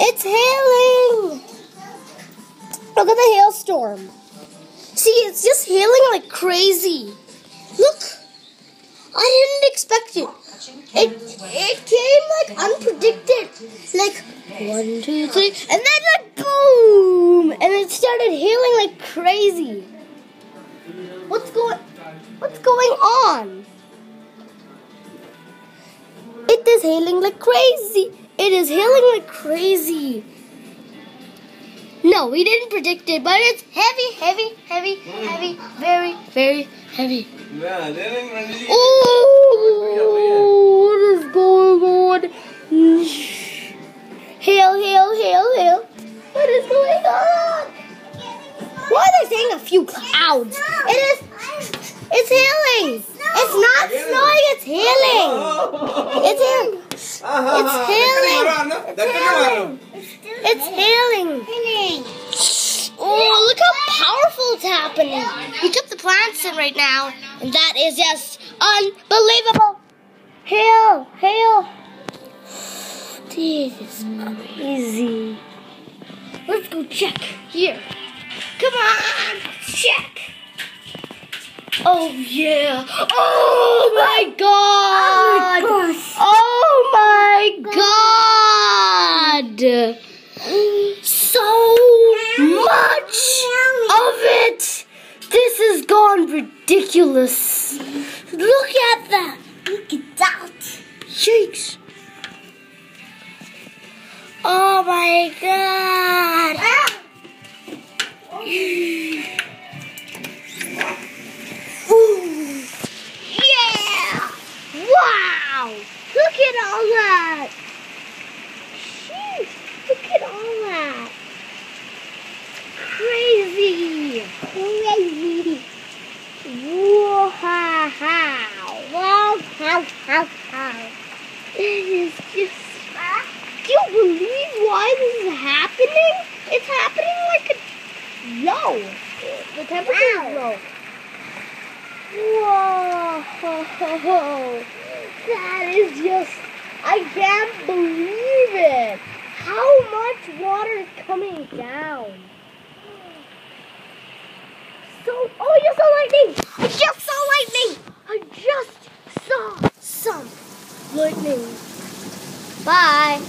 It's hailing! Look at the hailstorm. See, it's just hailing like crazy. Look! I didn't expect it. It came like unpredicted. Like 1, 2, 3, and then like boom! And it started hailing like crazy. What's going on? It is hailing like crazy. It is hailing like crazy. No, we didn't predict it, but it's heavy, very, very heavy. Oh, what is going on? Hail. What is going on? Why are they saying a few clouds? It's hailing. It's not snowing, it's hailing. It's hailing. Oh, look how powerful it's happening. We took the plants in right now, and that is just unbelievable. Hail. This is crazy. Let's go check here. Come on, check. Oh yeah. Oh my god. Oh my god. So much of it. This has gone ridiculous. Look at that. Look at that. Shakes. Oh my god. Ooh. Yeah. Wow. Look at all that. Sheesh. Look at all that. Crazy. Wow. It is just... Do you believe why this is happening? It's happening like a low. The temperature is low. Whoa. That is just... I can't believe it. How much water is coming down? Oh, you saw lightning! I just saw some lightning. Bye.